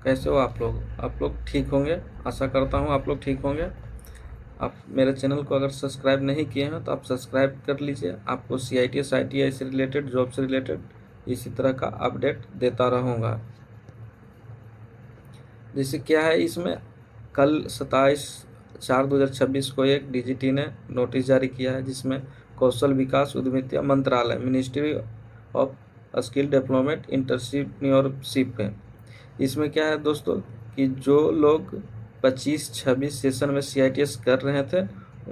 कैसे हो आप लोग? आप लोग ठीक होंगे, आशा करता हूँ आप लोग ठीक होंगे। आप मेरे चैनल को अगर सब्सक्राइब नहीं किए हैं तो आप सब्सक्राइब कर लीजिए। आपको CITS ITI से रिलेटेड, जॉब से रिलेटेड इसी तरह का अपडेट देता रहूँगा। जैसे क्या है, इसमें कल 27/4/2026 को एक DGT ने नोटिस जारी किया है, जिसमें कौशल विकास उद्यमिता मंत्रालय, ministry of skill development entrepreneurship है। इसमें क्या है दोस्तों कि जो लोग 25-26 सेशन में CITS कर रहे थे,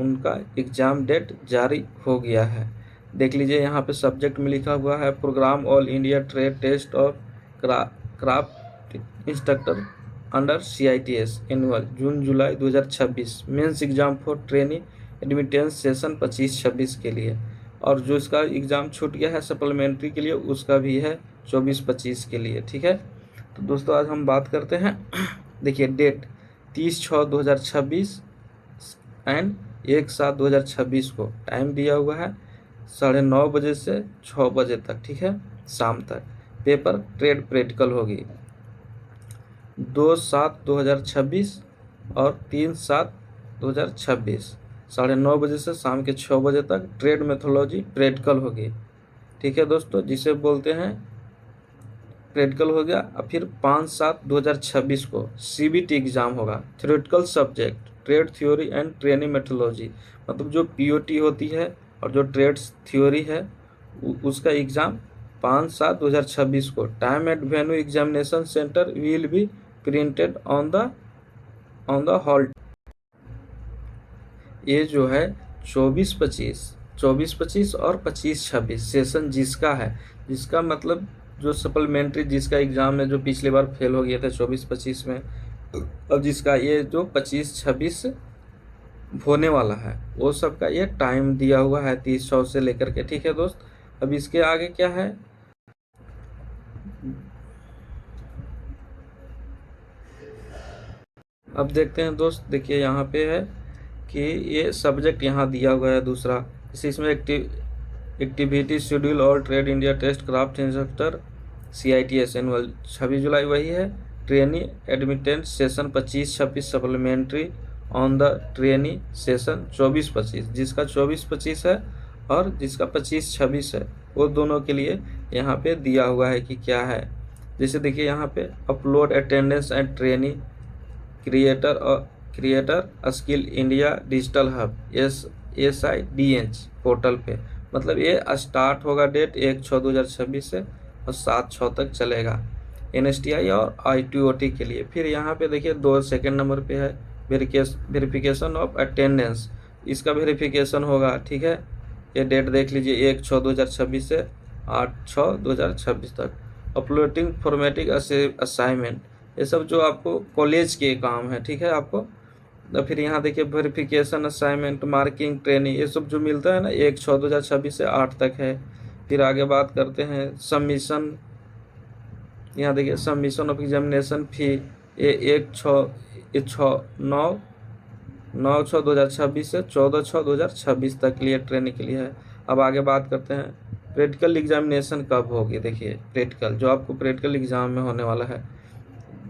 उनका एग्ज़ाम डेट जारी हो गया है। देख लीजिए, यहाँ पे सब्जेक्ट में लिखा हुआ है program all India trade test of craft instructor under CITS annual June July 2026 mains exam for training admittance session 25-26 के लिए। और जो इसका एग्ज़ाम छूट गया है सप्लीमेंट्री के लिए, उसका भी है 24-25 के लिए। ठीक है, तो दोस्तों आज हम बात करते हैं देखिए डेट 30/6/2026 एंड 1/7/2026 को टाइम दिया हुआ है 9:30 बजे से 6 बजे तक। ठीक है, शाम तक पेपर ट्रेड प्रैक्टिकल होगी 2/7/2026 और 3/7/2026 9:30 बजे से शाम के 6 बजे तक ट्रेड मेथोलॉजी प्रैक्टिकल होगी। ठीक है दोस्तों, जिसे बोलते हैं प्रैक्टिकल हो गया। और फिर 5/7/2026 को CBT एग्ज़ाम होगा, theoretical subject trade theory and training methodology, मतलब जो POT होती है और जो ट्रेड्स थ्योरी है उसका एग्ज़ाम 5/7/2026 को। Time and venue examination centre will be printed on the hall. ये जो है 24-25 और 25-26 सेशन जिसका मतलब जो सप्लीमेंट्री जिसका एग्ज़ाम में जो पिछली बार फेल हो गए थे 24-25 में, अब जिसका ये जो 25-26 होने वाला है वो सबका ये टाइम दिया हुआ है 30/6 से लेकर के। ठीक है दोस्त, अब इसके आगे क्या है, अब देखते हैं दोस्त। देखिए यहाँ पे है कि ये सब्जेक्ट यहाँ दिया हुआ है दूसरा, इसमें एक्टिविटी शेड्यूल और trade India test craft instructor CITS annual 26 जुलाई वही है। Trainee admittance session 25-26 supplementary on the trainee session 24-25, जिसका 24-25 है और जिसका 25-26 है, वो दोनों के लिए यहाँ पे दिया हुआ है कि क्या है। जैसे देखिए यहाँ पे upload attendance and trainee creator skill India digital hub SIDH portal पे, मतलब ये स्टार्ट होगा डेट 1/6/2026 से और 7/6 तक चलेगा NSTI और ITOT के लिए। फिर यहाँ पे देखिए 2 सेकेंड नंबर पे है वेरिफिकेशन ऑफ अटेंडेंस, इसका वेरिफिकेशन होगा। ठीक है, ये डेट देख लीजिए 1/6/2026 से 8/6/2026 तक। अपलोडिंग फॉर्मेटिक असाइनमेंट, ये सब जो आपको कॉलेज के काम है। ठीक है, आपको तो फिर यहाँ देखिए वेरिफिकेशन असाइनमेंट मार्किंग ट्रेनिंग, ये सब जो मिलता है ना 1/6/2026 से 8 तक है। फिर आगे बात करते हैं सबमिशन, यहाँ देखिए सबमिशन ऑफ एग्जामिनेशन फी ये 9/6/2026 से 14/6/2026 तक के लिए ट्रेनिंग के लिए है। अब आगे बात करते हैं प्रैक्टिकल एग्जामिनेशन कब होगी। देखिए प्रैक्टिकल जो आपको प्रैक्टिकल एग्जाम में होने वाला है,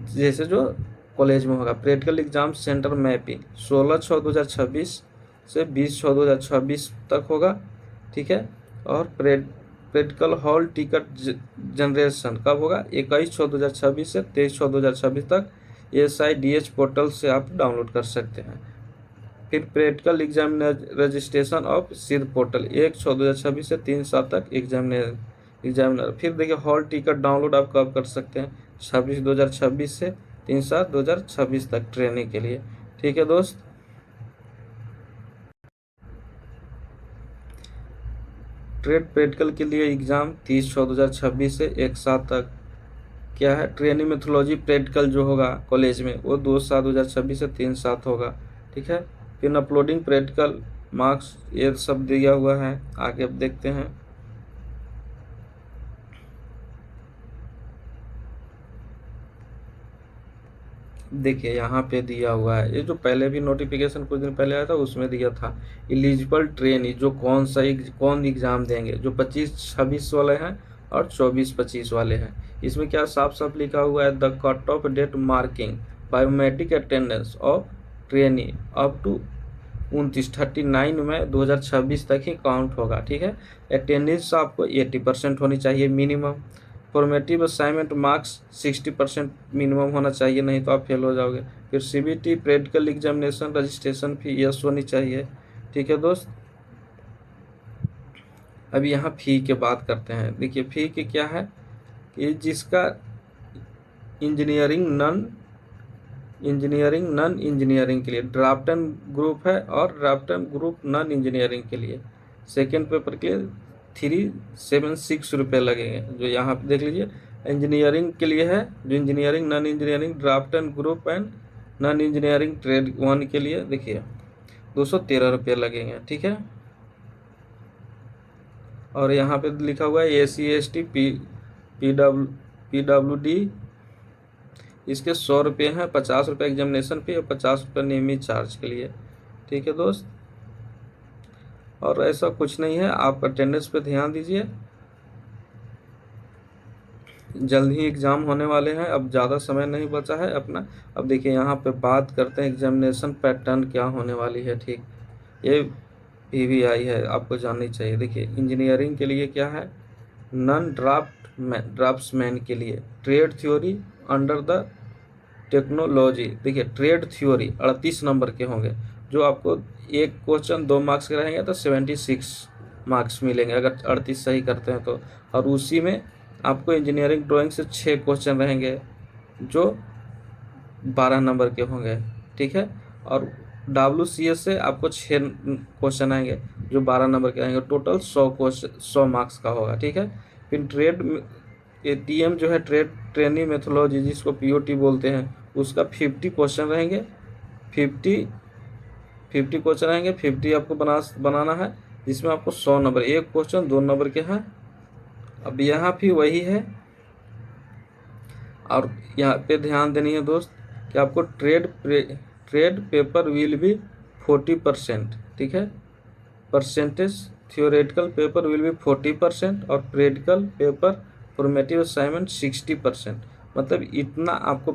जैसे जो कॉलेज में होगा, प्रैक्टिकल एग्जाम सेंटर मैपिंग 16/6/2026 से 20/6/2026 तक होगा। ठीक है, और प्रैक्टिकल हॉल टिकट जनरेशन कब होगा, 21/6/2026 से 23/6/2026 तक SIDH पोर्टल से आप डाउनलोड कर सकते हैं। फिर प्रैक्टिकल एग्जाम रजिस्ट्रेशन ऑफ सिद्ध पोर्टल 1/6/2026 से 3/7 तक एग्जामिनर। फिर देखिए हॉल टिकट डाउनलोड आप कब कर सकते हैं, 26/2026 से 3/7/2026 तक ट्रेनिंग के लिए। ठीक है दोस्त, ट्रेड प्रैक्टिकल के लिए एग्ज़ाम 30/6/2026 से 1/7 तक। क्या है, ट्रेनिंग मेथोलॉजी प्रैक्टिकल जो होगा कॉलेज में वो 2/7/2026 से 3/7 होगा। ठीक है, फिर अपलोडिंग प्रैक्टिकल मार्क्स ये सब दिया हुआ है। आगे अब देखते हैं, देखिए यहाँ पे दिया हुआ है, ये जो पहले भी नोटिफिकेशन कुछ दिन पहले आया था उसमें दिया था एलिजिबल ट्रेनी जो कौन एग्ज़ाम देंगे, जो 25-26 वाले हैं और 24-25 वाले हैं। इसमें क्या साफ साफ लिखा हुआ है, the cut off date marking biometric attendance of trainee up to 39 मई 2026 तक ही काउंट होगा। ठीक है, अटेंडेंस आपको 80% होनी चाहिए minimum. Formative assignment marks 60% minimum होना चाहिए, नहीं तो आप फेल हो जाओगे। फिर CBT practical examination registration fee yes होनी चाहिए। ठीक है दोस्त, अभी यहाँ फ़ी के बात करते हैं। देखिए फ़ी के क्या है कि जिसका इंजीनियरिंग नन इंजीनियरिंग के लिए ड्राफ्टन ग्रुप है और ड्राफ्टन ग्रुप नॉन इंजीनियरिंग के लिए सेकेंड पेपर के लिए 376 रुपये लगेंगे। जो यहाँ पे देख लीजिए इंजीनियरिंग के लिए है, जो engineering non engineering draftsman group and non engineering trade 1 के लिए देखिए 213 रुपये लगेंगे। ठीक है, और यहाँ पे लिखा हुआ है SC ST PWD इसके 100 रुपये हैं, 50 रुपये एग्जामिनेशन फी और 50 रुपये नियमित चार्ज के लिए। ठीक है दोस्त, और ऐसा कुछ नहीं है, आप अटेंडेंस पे ध्यान दीजिए। जल्द ही एग्ज़ाम होने वाले हैं, अब ज़्यादा समय नहीं बचा है अपना। अब देखिए यहाँ पे बात करते हैं एग्जामिनेशन पैटर्न क्या होने वाली है। ठीक, ये PVI है, आपको जाननी चाहिए। देखिए इंजीनियरिंग के लिए क्या है, नॉन ड्राफ्ट्समैन के लिए trade theory under the technology. देखिए ट्रेड थ्योरी 38 नंबर के होंगे, जो आपको एक क्वेश्चन 2 मार्क्स के रहेंगे तो 76 मार्क्स मिलेंगे अगर 38 सही करते हैं तो। और उसी में आपको इंजीनियरिंग ड्राइंग से 6 क्वेश्चन रहेंगे जो 12 नंबर के होंगे। ठीक है, और WCS से आपको 6 क्वेश्चन आएंगे जो 12 नंबर के आएंगे। टोटल 100 क्वेश्चन 100 मार्क्स का होगा। ठीक है, फिर ट्रेड TM जो है ट्रेनिंग मेथोलॉजी जिसको POT बोलते हैं, उसका 50 क्वेश्चन रहेंगे। 50 क्वेश्चन रहेंगे, 50 आपको बनाना है, जिसमें आपको 100 नंबर, एक क्वेश्चन 2 नंबर के हैं। अब यहाँ भी वही है, और यहाँ पे ध्यान देनी है दोस्त कि आपको ट्रेड पेपर विल बी 40%। ठीक है, percentage theoretical paper will be 40% और प्रैक्टिकल पेपर फॉर्मेटिव असाइनमेंट 60%। मतलब इतना आपको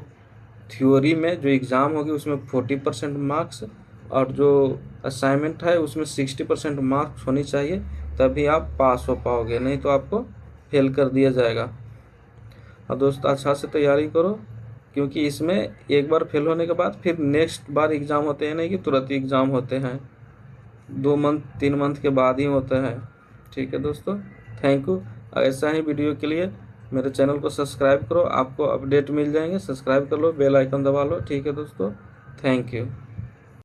थ्योरी में जो एग्ज़ाम होगी उसमें 40% मार्क्स और जो असाइनमेंट है उसमें 60% मार्क्स होनी चाहिए, तभी आप पास हो पाओगे, नहीं तो आपको फेल कर दिया जाएगा। और दोस्त अच्छा से तैयारी करो, क्योंकि इसमें एक बार फेल होने के बाद फिर नेक्स्ट बार एग्ज़ाम होते हैं, नहीं कि तुरंत एग्ज़ाम होते हैं, 2 मंथ 3 मंथ के बाद ही होते हैं। ठीक है दोस्तों, थैंक यू। ऐसा ही वीडियो के लिए मेरे चैनल को सब्सक्राइब करो, आपको अपडेट मिल जाएंगे। सब्सक्राइब कर लो, बेल आइकन दबा लो। ठीक है दोस्तों, थैंक यू।